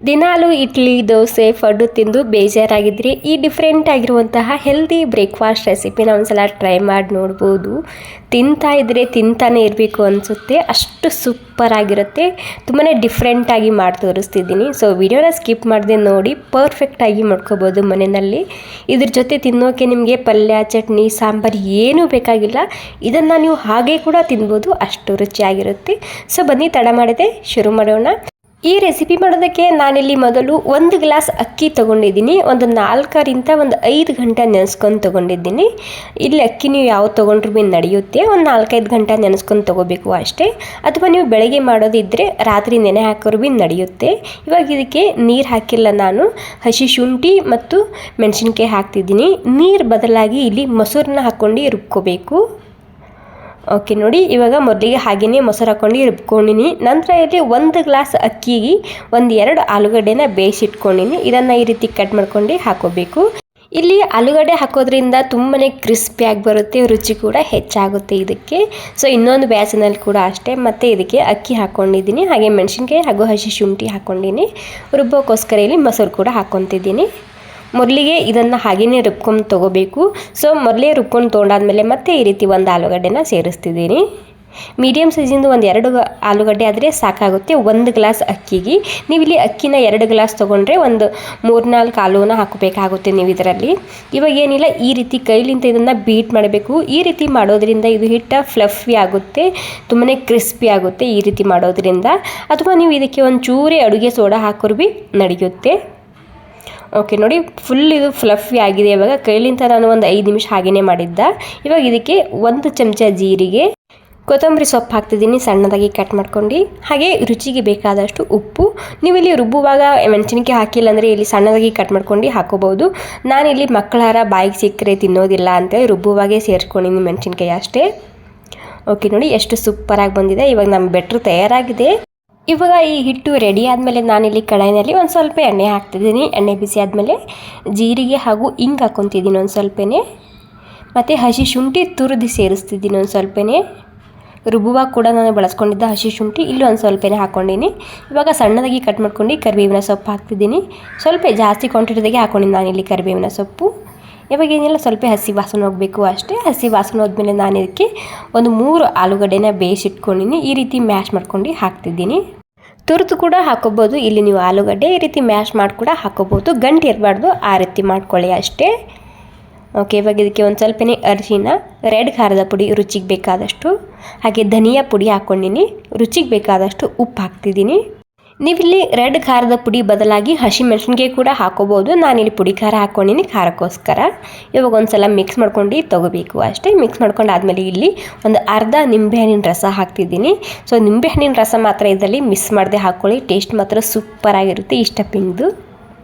ದಿನಾಲು ಇಡ್ಲಿ ದೋಸೆ ಪಡ್ಡು ತಿಂದು ಬೇಜಾರಾಗಿದ್ದರೆ ಈ ಡಿಫ್ರೆಂಟ್ ಆಗಿರುವಂತಹ ಹೆಲ್ದಿ ಬ್ರೇಕ್ಫಾಸ್ಟ್ ರೆಸಿಪಿನ ಒಂದ್ಸಲ ಟ್ರೈ ಮಾಡಿ ನೋಡ್ಬೋದು. ತಿಂತಾ ಇದ್ದರೆ ತಿಂತಾನೆ ಇರಬೇಕು ಅನಿಸುತ್ತೆ, ಅಷ್ಟು ಸೂಪರ್ ಆಗಿರುತ್ತೆ. ತುಂಬಾ ಡಿಫ್ರೆಂಟಾಗಿ ಮಾಡಿ ತೋರಿಸ್ತಿದ್ದೀನಿ. ಸೊ ವಿಡಿಯೋನ ಸ್ಕಿಪ್ ಮಾಡದೆ ನೋಡಿ, ಪರ್ಫೆಕ್ಟಾಗಿ ಮಾಡ್ಕೋಬೋದು ಮನೆಯಲ್ಲಿ. ಇದ್ರ ಜೊತೆ ತಿನ್ನೋಕೆ ನಿಮಗೆ ಪಲ್ಯ ಚಟ್ನಿ ಸಾಂಬಾರು ಏನೂ ಬೇಕಾಗಿಲ್ಲ. ಇದನ್ನು ನೀವು ಹಾಗೆ ಕೂಡ ತಿನ್ಬೋದು, ಅಷ್ಟು ರುಚಿಯಾಗಿರುತ್ತೆ. ಸೊ ಬನ್ನಿ ತಡ ಮಾಡದೆ ಶುರು ಮಾಡೋಣ. ಈ ರೆಸಿಪಿ ಮಾಡೋದಕ್ಕೆ ನಾನಿಲ್ಲಿ ಮೊದಲು 1 ಗ್ಲಾಸ್ ಅಕ್ಕಿ ತೊಗೊಂಡಿದ್ದೀನಿ. ಒಂದು 4ರಿಂದ 5 ಗಂಟೆ ನೆನೆಸ್ಕೊಂಡು ತೊಗೊಂಡಿದ್ದೀನಿ. ಇಲ್ಲಿ ಅಕ್ಕಿ ನೀವು ಯಾವ್ದು ತೊಗೊಂಡ್ರೂ ಭೀ ನಡೆಯುತ್ತೆ. ಒಂದು 4-5 ಗಂಟೆ ನೆನೆಸ್ಕೊಂಡು ತೊಗೋಬೇಕು ಅಷ್ಟೇ. ಅಥವಾ ನೀವು ಬೆಳಗ್ಗೆ ಮಾಡೋದಿದ್ದರೆ ರಾತ್ರಿ ನೆನೆ ಹಾಕೋರು ಭೀ ನಡೆಯುತ್ತೆ. ಇವಾಗ ಇದಕ್ಕೆ ನೀರು ಹಾಕಿಲ್ಲ, ನಾನು ಹಸಿ ಶುಂಠಿ ಮತ್ತು ಮೆಣಸಿನ್ಕಾಯಿ ಹಾಕ್ತಿದ್ದೀನಿ. ನೀರು ಬದಲಾಗಿ ಇಲ್ಲಿ ಮೊಸರನ್ನ ಹಾಕ್ಕೊಂಡು ರುಬ್ಕೋಬೇಕು. ಓಕೆ ನೋಡಿ, ಇವಾಗ ಮೊದಲಿಗೆ ಹಾಗೆಯೇ ಮೊಸರು ಹಾಕ್ಕೊಂಡು ರುಬ್ಕೊಂಡಿನಿ. ನಂತರ ಇಲ್ಲಿ 1 ಗ್ಲಾಸ್ ಅಕ್ಕಿಗೆ 1-2 ಆಲೂಗಡ್ಡೆನ ಬೇಯಿಸಿಟ್ಕೊಂಡಿನಿ. ಇದನ್ನು ಈ ರೀತಿ ಕಟ್ ಮಾಡ್ಕೊಂಡು ಹಾಕೋಬೇಕು. ಇಲ್ಲಿ ಆಲೂಗಡ್ಡೆ ಹಾಕೋದ್ರಿಂದ ತುಂಬಾ ಕ್ರಿಸ್ಪಿಯಾಗಿ ಬರುತ್ತೆ, ರುಚಿ ಕೂಡ ಹೆಚ್ಚಾಗುತ್ತೆ ಇದಕ್ಕೆ. ಸೊ ಇನ್ನೊಂದು ಬ್ಯಾಚನಲ್ಲಿ ಕೂಡ ಅಷ್ಟೇ. ಮತ್ತು ಇದಕ್ಕೆ ಅಕ್ಕಿ ಹಾಕ್ಕೊಂಡಿದ್ದೀನಿ, ಹಾಗೆ ಮೆಣಸಿನ್ಕಾಯಿ ಹಾಗೂ ಹಸಿ ಶುಂಠಿ ಹಾಕ್ಕೊಂಡಿನಿ. ರುಬ್ಬೋಕ್ಕೋಸ್ಕರ ಇಲ್ಲಿ ಮೊಸರು ಕೂಡ ಹಾಕ್ಕೊತಿದ್ದೀನಿ. ಮೊದಲಿಗೆ ಇದನ್ನು ಹಾಗೆಯೇ ರುಬ್ಕೊಂಡು ತೊಗೋಬೇಕು. ಸೊ ಮೊದಲೇ ರುಬ್ಕೊಂಡು ತೊಗೊಂಡಾದ್ಮೇಲೆ ಮತ್ತೆ ಈ ರೀತಿ 1 ಆಲೂಗಡ್ಡೆನ ಸೇರಿಸ್ತಿದ್ದೀನಿ. ಮೀಡಿಯಮ್ ಸೈಜಿಂದು 1-2 ಆಲೂಗಡ್ಡೆ ಆದರೆ ಸಾಕಾಗುತ್ತೆ 1 ಗ್ಲಾಸ್ ಅಕ್ಕಿಗೆ. ನೀವು ಇಲ್ಲಿ ಅಕ್ಕಿನ 2 ಗ್ಲಾಸ್ ತೊಗೊಂಡ್ರೆ ಒಂದು 3-4 ಆಲೂನ ಹಾಕಬೇಕಾಗುತ್ತೆ ನೀವು ಇದರಲ್ಲಿ. ಇವಾಗ ಏನಿಲ್ಲ, ಈ ರೀತಿ ಕೈಲಿಂದ ಇದನ್ನು ಬೀಟ್ ಮಾಡಬೇಕು. ಈ ರೀತಿ ಮಾಡೋದ್ರಿಂದ ಇದು ಹಿಟ್ಟು ಫ್ಲಫಿ ಆಗುತ್ತೆ, ತುಂಬಾ ಕ್ರಿಸ್ಪಿ ಆಗುತ್ತೆ ಈ ರೀತಿ ಮಾಡೋದ್ರಿಂದ. ಅಥವಾ ನೀವು ಇದಕ್ಕೆ ಒಂದು ಚೂರೇ ಅಡುಗೆ ಸೋಡಾ ಹಾಕೋರು ಭೀ ನಡೆಯುತ್ತೆ. ಓಕೆ ನೋಡಿ, ಫುಲ್ ಇದು ಫ್ಲಫಿ ಆಗಿದೆ. ಇವಾಗ ಕೈಲಿಂದ ನಾನು ಒಂದು 5 ನಿಮಿಷ ಹಾಗೆಯೇ ಮಾಡಿದ್ದ. ಇವಾಗ ಇದಕ್ಕೆ 1 ಚಮಚ ಜೀರಿಗೆ, ಕೊತ್ತಂಬರಿ ಸೊಪ್ಪು ಹಾಕ್ತಿದ್ದೀನಿ ಸಣ್ಣದಾಗಿ ಕಟ್ ಮಾಡ್ಕೊಂಡು, ಹಾಗೆ ರುಚಿಗೆ ಬೇಕಾದಷ್ಟು ಉಪ್ಪು. ನೀವು ಇಲ್ಲಿ ರುಬ್ಬುವಾಗ ಮೆಣಸಿನ್ಕಾಯಿ ಹಾಕಿಲ್ಲ ಅಂದರೆ ಇಲ್ಲಿ ಸಣ್ಣದಾಗಿ ಕಟ್ ಮಾಡ್ಕೊಂಡು ಹಾಕೋಬೋದು. ನಾನಿಲ್ಲಿ ಮಕ್ಕಳಾರ ಬಾಯಿಗೆ ಸಿಕ್ಕರೆ ತಿನ್ನೋದಿಲ್ಲ ಅಂತೇಳಿ ರುಬ್ಬುವಾಗೇ ಸೇರಿಸ್ಕೊಂಡಿದ್ದೀನಿ ಮೆಣಸಿನ್ಕಾಯಿ ಅಷ್ಟೇ. ಓಕೆ ನೋಡಿ, ಎಷ್ಟು ಸೂಪರಾಗಿ ಬಂದಿದೆ. ಇವಾಗ ನಮ್ಮ ಬೆಟ್ರ್ ತಯಾರಾಗಿದೆ. ಇವಾಗ ಈ ಹಿಟ್ಟು ರೆಡಿ ಆದಮೇಲೆ ನಾನಿಲ್ಲಿ ಕಡಾಯಿನಲ್ಲಿ ಒಂದು ಸ್ವಲ್ಪ ಎಣ್ಣೆ ಹಾಕ್ತಿದ್ದೀನಿ. ಎಣ್ಣೆ ಬಿಸಿ ಆದಮೇಲೆ ಜೀರಿಗೆ ಹಾಗೂ ಹಿಂಗೆ ಹಾಕ್ಕೊತಿದ್ದೀನಿ ಒಂದು ಸ್ವಲ್ಪನೇ. ಮತ್ತು ಹಸಿ ಶುಂಠಿ ತುರಿದು ಸೇರಿಸ್ತಿದ್ದೀನಿ ಒಂದು ಸ್ವಲ್ಪನೇ. ರುಬ್ಬುವಾಗ ಕೂಡ ನಾನು ಬಳಸ್ಕೊಂಡಿದ್ದ ಹಸಿ ಶುಂಠಿ ಇಲ್ಲಿ ಒಂದು ಸ್ವಲ್ಪನೇ ಹಾಕ್ಕೊಂಡಿನಿ. ಇವಾಗ ಸಣ್ಣದಾಗಿ ಕಟ್ ಮಾಡ್ಕೊಂಡು ಕರಿಬೇವಿನ ಸೊಪ್ಪು ಹಾಕ್ತಿದ್ದೀನಿ. ಸ್ವಲ್ಪ ಜಾಸ್ತಿ ಕ್ವಾಂಟಿಟಿದಾಗೆ ಹಾಕ್ಕೊಂಡಿನಿ ನಾನಿಲ್ಲಿ ಕರಿಬೇವಿನ ಸೊಪ್ಪು. ಇವಾಗ ಏನಿಲ್ಲ, ಸ್ವಲ್ಪ ಹಸಿ ವಾಸನೆ ಹೋಗಬೇಕು ಅಷ್ಟೇ. ಹಸಿ ವಾಸನೆ ಹೋದ್ಮೇಲೆ ನಾನು ಇದಕ್ಕೆ ಒಂದು 3 ಆಲೂಗಡ್ಡೆನ ಬೇಯಿಸಿಟ್ಕೊಂಡಿನಿ. ಈ ರೀತಿ ಮ್ಯಾಶ್ ಮಾಡ್ಕೊಂಡು ಹಾಕ್ತಿದ್ದೀನಿ. ತುರಿದು ಕೂಡ ಹಾಕೋಬೋದು. ಇಲ್ಲಿ ನೀವು ಆಲೂಗಡ್ಡೆ ಈ ರೀತಿ ಮ್ಯಾಶ್ ಮಾಡಿ ಕೂಡ ಹಾಕೋಬೋದು, ಗಂಟು ಇರಬಾರ್ದು, ಆ ರೀತಿ ಮಾಡ್ಕೊಳ್ಳಿ ಅಷ್ಟೇ. ಓಕೆ, ಇವಾಗ ಇದಕ್ಕೆ ಒಂದು ಸ್ವಲ್ಪನೇ ಅರಿಶಿನ, ರೆಡ್ ಖಾರದ ಪುಡಿ ರುಚಿಗೆ ಬೇಕಾದಷ್ಟು, ಹಾಗೆ ಧನಿಯಾ ಪುಡಿ ಹಾಕ್ಕೊಂಡಿನಿ. ರುಚಿಗೆ ಬೇಕಾದಷ್ಟು ಉಪ್ಪು ಹಾಕ್ತಿದ್ದೀನಿ. ನೀವಿಲ್ಲಿ ರೆಡ್ ಖಾರದ ಪುಡಿ ಬದಲಾಗಿ ಹಸಿ ಮೆಣಸಿನ್ಕಾಯಿ ಕೂಡ ಹಾಕೋಬೋದು. ನಾನಿಲ್ಲಿ ಪುಡಿ ಖಾರ ಹಾಕ್ಕೊಂಡಿನಿ ಖಾರಕ್ಕೋಸ್ಕರ. ಇವಾಗ ಒಂದು ಸಲ ಮಿಕ್ಸ್ ಮಾಡ್ಕೊಂಡು ತೊಗೋಬೇಕು ಅಷ್ಟೇ. ಮಿಕ್ಸ್ ಮಾಡ್ಕೊಂಡು ಆದಮೇಲೆ ಇಲ್ಲಿ ಒಂದು ಅರ್ಧ ನಿಂಬೆಹಣ್ಣಿನ ರಸ ಹಾಕ್ತಿದ್ದೀನಿ. ಸೊ ನಿಂಬೆಹಣ್ಣಿನ ರಸ ಮಾತ್ರ ಇದರಲ್ಲಿ ಮಿಸ್ ಮಾಡದೆ ಹಾಕ್ಕೊಳ್ಳಿ, ಟೇಸ್ಟ್ ಮಾತ್ರ ಸೂಪರಾಗಿರುತ್ತೆ ಈ ಸ್ಟಫಿಂಗ್ದು.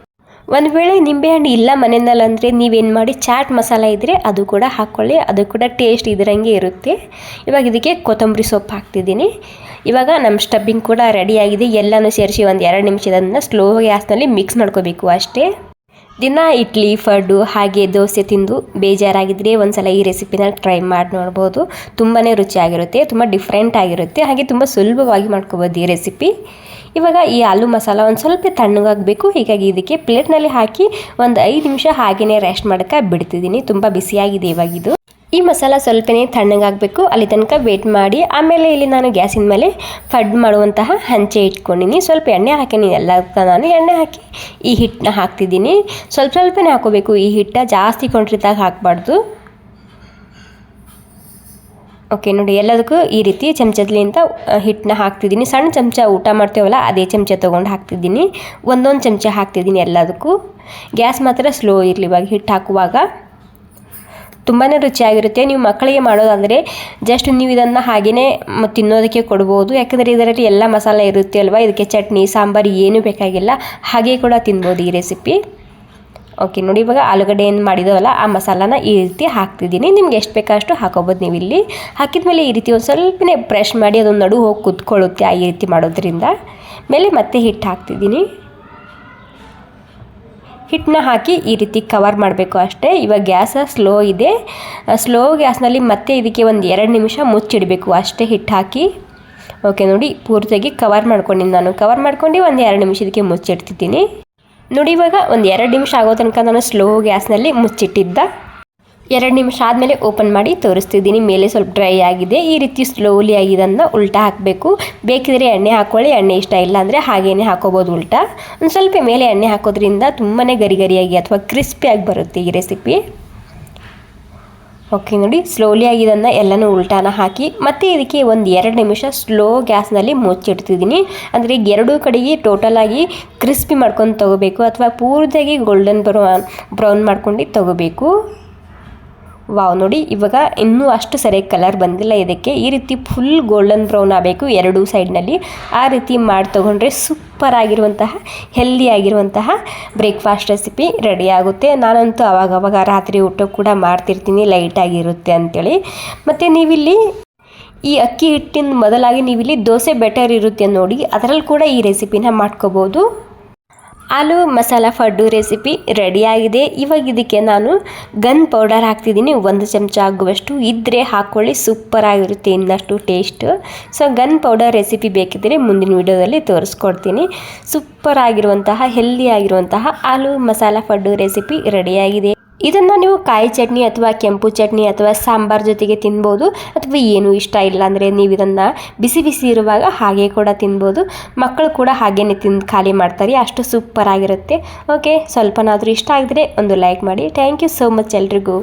ಒಂದು ವೇಳೆ ನಿಂಬೆಹಣ್ಣು ಇಲ್ಲ ಮನೆಯಲ್ಲಿ ಅಂದರೆ ನೀವೇನು ಮಾಡಿ, ಚಾಟ್ ಮಸಾಲ ಇದ್ದರೆ ಅದು ಕೂಡ ಹಾಕ್ಕೊಳ್ಳಿ, ಅದು ಕೂಡ ಟೇಸ್ಟ್ ಇದರಂಗೆ ಇರುತ್ತೆ. ಇವಾಗ ಇದಕ್ಕೆ ಕೊತ್ತಂಬರಿ ಸೊಪ್ಪು ಹಾಕ್ತಿದ್ದೀನಿ. ಇವಾಗ ನಮ್ಮ ಸ್ಟಫಿಂಗ್ ಕೂಡ ರೆಡಿಯಾಗಿದೆ. ಎಲ್ಲನೂ ಸೇರಿಸಿ ಒಂದು 2 ನಿಮಿಷದನ್ನು ಸ್ಲೋ ಗ್ಯಾಸ್ನಲ್ಲಿ ಮಿಕ್ಸ್ ಮಾಡ್ಕೋಬೇಕು ಅಷ್ಟೇ. ದಿನ ಇಡ್ಲಿ ಪಡ್ಡು ಹಾಗೆ ದೋಸೆ ತಿಂದು ಬೇಜಾರಾಗಿದ್ದರೆ ಒಂದ್ಸಲ ಈ ರೆಸಿಪಿನ ಟ್ರೈ ಮಾಡಿ ನೋಡ್ಬೋದು. ತುಂಬಾ ರುಚಿಯಾಗಿರುತ್ತೆ, ತುಂಬ ಡಿಫ್ರೆಂಟ್ ಆಗಿರುತ್ತೆ, ಹಾಗೆ ತುಂಬ ಸುಲಭವಾಗಿ ಮಾಡ್ಕೋಬೋದು ಈ ರೆಸಿಪಿ. ಇವಾಗ ಈ ಆಲೂ ಮಸಾಲ ಒಂದು ಸ್ವಲ್ಪ ತಣ್ಣಗಾಗಬೇಕು. ಹೀಗಾಗಿ ಇದಕ್ಕೆ ಪ್ಲೇಟ್ನಲ್ಲಿ ಹಾಕಿ ಒಂದು 5 ನಿಮಿಷ ಹಾಗೆಯೇ ರೆಸ್ಟ್ ಮಾಡೋಕ್ಕೆ ಬಿಡ್ತಿದ್ದೀನಿ. ತುಂಬ ಬಿಸಿಯಾಗಿದೆ ಇವಾಗಿದು. ಈ ಮಸಾಲ ಸ್ವಲ್ಪನೇ ತಣ್ಣಗಾಗಬೇಕು, ಅಲ್ಲಿ ತನಕ ವೇಟ್ ಮಾಡಿ. ಆಮೇಲೆ ಇಲ್ಲಿ ನಾನು ಗ್ಯಾಸಿನ ಮೇಲೆ ಪಡ್ಡು ಮಾಡುವಂತಹ ಹಂಚೆ ಇಟ್ಕೊಂಡಿನಿ. ಸ್ವಲ್ಪ ಎಣ್ಣೆ ಹಾಕಿನಿ, ಎಲ್ಲದಕ್ಕೆ ನಾನು ಎಣ್ಣೆ ಹಾಕಿ ಈ ಹಿಟ್ಟನ್ನ ಹಾಕ್ತಿದ್ದೀನಿ. ಸ್ವಲ್ಪನೇ ಹಾಕೋಬೇಕು ಈ ಹಿಟ್ಟು, ಜಾಸ್ತಿ ಕ್ವಾಂಟಿಟಿದಾಗ ಹಾಕಬಾರ್ದು. ಓಕೆ ನೋಡಿ, ಎಲ್ಲದಕ್ಕೂ ಈ ರೀತಿ ಚಮಚದಲ್ಲಿಂದ ಹಿಟ್ಟನ್ನ ಹಾಕ್ತಿದ್ದೀನಿ. ಸಣ್ಣ ಚಮಚ ಊಟ ಮಾಡ್ತೇವಲ್ಲ ಅದೇ ಚಮಚ ತೊಗೊಂಡು ಹಾಕ್ತಿದ್ದೀನಿ. 1 ಚಮಚ ಹಾಕ್ತಿದ್ದೀನಿ ಎಲ್ಲದಕ್ಕೂ. ಗ್ಯಾಸ್ ಮಾತ್ರ ಸ್ಲೋ ಇರಲಿ ಇವಾಗ ಹಿಟ್ಟು ಹಾಕುವಾಗ. ತುಂಬಾ ರುಚಿಯಾಗಿರುತ್ತೆ. ನೀವು ಮಕ್ಕಳಿಗೆ ಮಾಡೋದಾದರೆ ಜಸ್ಟ್ ನೀವು ಇದನ್ನು ಹಾಗೆಯೇ ತಿನ್ನೋದಕ್ಕೆ ಕೊಡ್ಬೋದು. ಯಾಕಂದರೆ ಇದರಲ್ಲಿ ಎಲ್ಲ ಮಸಾಲೆ ಇರುತ್ತೆ ಅಲ್ವಾ, ಇದಕ್ಕೆ ಚಟ್ನಿ ಸಾಂಬಾರು ಏನೂ ಬೇಕಾಗಿಲ್ಲ, ಹಾಗೆ ಕೂಡ ತಿನ್ಬೋದು ಈ ರೆಸಿಪಿ. ಓಕೆ ನೋಡಿ, ಇವಾಗ ಆಲೂಗಡ್ಡೆ ಏನು ಮಾಡಿದವಲ್ಲ ಆ ಮಸಾಲಾನ ಈ ರೀತಿ ಹಾಕ್ತಿದ್ದೀನಿ. ನಿಮ್ಗೆ ಎಷ್ಟು ಬೇಕಷ್ಟು ಹಾಕೋಬೋದು. ನೀವು ಇಲ್ಲಿ ಹಾಕಿದ್ಮೇಲೆ ಈ ರೀತಿ ಒಂದು ಸ್ವಲ್ಪನೇ ಬ್ರಷ್ ಮಾಡಿ ಅದೊಂದು ನಡು ಹೋಗಿ ಕುತ್ಕೊಳ್ಳುತ್ತೆ ಈ ರೀತಿ ಮಾಡೋದ್ರಿಂದ. ಮೇಲೆ ಮತ್ತೆ ಹಿಟ್ಟು ಹಾಕ್ತಿದ್ದೀನಿ. ಹಿಟ್ಟನ್ನ ಹಾಕಿ ಈ ರೀತಿ ಕವರ್ ಮಾಡಬೇಕು ಅಷ್ಟೇ. ಇವಾಗ ಗ್ಯಾಸ್ ಸ್ಲೋ ಇದೆ. ಸ್ಲೋ ಗ್ಯಾಸ್ನಲ್ಲಿ ಮತ್ತೆ ಇದಕ್ಕೆ ಒಂದು 2 ನಿಮಿಷ ಮುಚ್ಚಿಡಬೇಕು ಅಷ್ಟೇ ಹಿಟ್ಟು ಹಾಕಿ. ಓಕೆ ನೋಡಿ, ಪೂರ್ತಿಯಾಗಿ ಕವರ್ ಮಾಡ್ಕೊಂಡಿನಿ. ನಾನು ಕವರ್ ಮಾಡ್ಕೊಂಡು ಒಂದು 2 ನಿಮಿಷದಕ್ಕೆ ಮುಚ್ಚಿಡ್ತಿದ್ದೀನಿ. ನೋಡಿ ಇವಾಗ ಒಂದು 2 ನಿಮಿಷ ಆಗೋ ತನಕ ನಾನು ಸ್ಲೋ ಗ್ಯಾಸ್ನಲ್ಲಿ ಮುಚ್ಚಿಟ್ಟಿದ್ದ. 2 ನಿಮಿಷ ಆದಮೇಲೆ ಓಪನ್ ಮಾಡಿ ತೋರಿಸ್ತಿದ್ದೀನಿ. ಮೇಲೆ ಸ್ವಲ್ಪ ಡ್ರೈ ಆಗಿದೆ. ಈ ರೀತಿ ಸ್ಲೋಲಿ ಆಗಿದ್ದನ್ನು ಉಲ್ಟಾ ಹಾಕಬೇಕು. ಬೇಕಿದ್ರೆ ಎಣ್ಣೆ ಹಾಕ್ಕೊಳ್ಳಿ, ಎಣ್ಣೆ ಇಷ್ಟ ಇಲ್ಲ ಅಂದರೆ ಹಾಗೇನೆ ಹಾಕೋಬೋದು ಉಲ್ಟಾ. ಒಂದು ಸ್ವಲ್ಪ ಮೇಲೆ ಎಣ್ಣೆ ಹಾಕೋದ್ರಿಂದ ತುಂಬಾ ಗರಿ ಗರಿಯಾಗಿ ಅಥವಾ ಕ್ರಿಸ್ಪಿಯಾಗಿ ಬರುತ್ತೆ ಈ ರೆಸಿಪಿ. ಓಕೆ ನೋಡಿ, ಸ್ಲೋಲಿ ಆಗಿದ್ದನ್ನು ಎಲ್ಲನೂ ಉಲ್ಟಾನ ಹಾಕಿ ಮತ್ತು ಇದಕ್ಕೆ ಒಂದು 2 ನಿಮಿಷ ಸ್ಲೋ ಗ್ಯಾಸ್ನಲ್ಲಿ ಮುಚ್ಚಿಡ್ತಿದ್ದೀನಿ. ಅಂದರೆ ಎರಡೂ ಕಡೆಗೆ ಟೋಟಲಾಗಿ ಕ್ರಿಸ್ಪಿ ಮಾಡ್ಕೊಂಡು ತೊಗೋಬೇಕು ಅಥವಾ ಪೂರ್ತಿಯಾಗಿ ಗೋಲ್ಡನ್ ಬ್ರೌನ್ ಮಾಡ್ಕೊಂಡು ತೊಗೋಬೇಕು. ವಾವ್ ನೋಡಿ, ಇವಾಗ ಇನ್ನೂ ಅಷ್ಟು ಸರಿಯಾಗಿ ಕಲರ್ ಬಂದಿಲ್ಲ ಇದಕ್ಕೆ. ಈ ರೀತಿ ಫುಲ್ ಗೋಲ್ಡನ್ ಬ್ರೌನ್ ಆಗಬೇಕು ಎರಡೂ ಸೈಡ್ನಲ್ಲಿ. ಆ ರೀತಿ ಮಾಡಿ ತೊಗೊಂಡ್ರೆ ಸೂಪರ್ ಆಗಿರುವಂತಹ ಹೆಲ್ದಿ ಆಗಿರುವಂತಹ ಬ್ರೇಕ್ಫಾಸ್ಟ್ ರೆಸಿಪಿ ರೆಡಿ ಆಗುತ್ತೆ. ನಾನಂತೂ ಅವಾಗವಾಗ ರಾತ್ರಿ ಊಟ ಕೂಡ ಮಾಡ್ತಿರ್ತೀನಿ, ಲೈಟಾಗಿರುತ್ತೆ ಅಂಥೇಳಿ. ಮತ್ತು ನೀವಿಲ್ಲಿ ಈ ಅಕ್ಕಿ ಹಿಟ್ಟಿನ ಬದಲಾಗಿ ನೀವಿಲ್ಲಿ ದೋಸೆ ಬೆಟರ್ ಇರುತ್ತೆ ನೋಡಿ, ಅದರಲ್ಲಿ ಕೂಡ ಈ ರೆಸಿಪಿನ ಮಾಡ್ಕೋಬೋದು. ಆಲೂ ಮಸಾಲ ಪಡ್ಡು ರೆಸಿಪಿ ರೆಡಿಯಾಗಿದೆ. ಇವಾಗ ಇದಕ್ಕೆ ನಾನು ಗನ್ ಪೌಡರ್ ಹಾಕ್ತಿದ್ದೀನಿ. 1 ಚಮಚ ಆಗುವಷ್ಟು ಇದ್ದರೆ ಹಾಕ್ಕೊಳ್ಳಿ, ಸೂಪರ್ ಆಗಿರುತ್ತೆ ಇನ್ನಷ್ಟು taste. So gun powder recipe ಬೇಕಿದ್ದರೆ ಮುಂದಿನ ವಿಡಿಯೋದಲ್ಲಿ ತೋರಿಸ್ಕೊಡ್ತೀನಿ. ಸೂಪರ್ ಆಗಿರುವಂತಹ ಹೆಲ್ದಿ ಆಗಿರುವಂತಹ ಆಲೂ ಮಸಾಲ ಪಡ್ಡು ರೆಸಿಪಿ ರೆಡಿಯಾಗಿದೆ. ಇದನ್ನು ನೀವು ಕಾಯಿ ಚಟ್ನಿ ಅಥವಾ ಕೆಂಪು ಚಟ್ನಿ ಅಥವಾ ಸಾಂಬಾರ್ ಜೊತೆಗೆ ತಿನ್ಬೋದು, ಅಥವಾ ಏನೂ ಇಷ್ಟ ಇಲ್ಲ ಅಂದರೆ ನೀವು ಇದನ್ನು ಬಿಸಿ ಬಿಸಿ ಇರುವಾಗ ಹಾಗೆ ಕೂಡ ತಿನ್ಬೋದು. ಮಕ್ಕಳು ಕೂಡ ಹಾಗೇನೆ ತಿಂದು ಖಾಲಿ ಮಾಡ್ತಾರೆ, ಅಷ್ಟು ಸೂಪರ್ ಆಗಿರುತ್ತೆ. ಓಕೆ, ಸ್ವಲ್ಪನಾದರೂ ಇಷ್ಟ ಆಗಿದ್ರೆ ಒಂದು ಲೈಕ್ ಮಾಡಿ. ಥ್ಯಾಂಕ್ ಯು ಸೋ ಮಚ್ ಎಲ್ರಿಗೂ.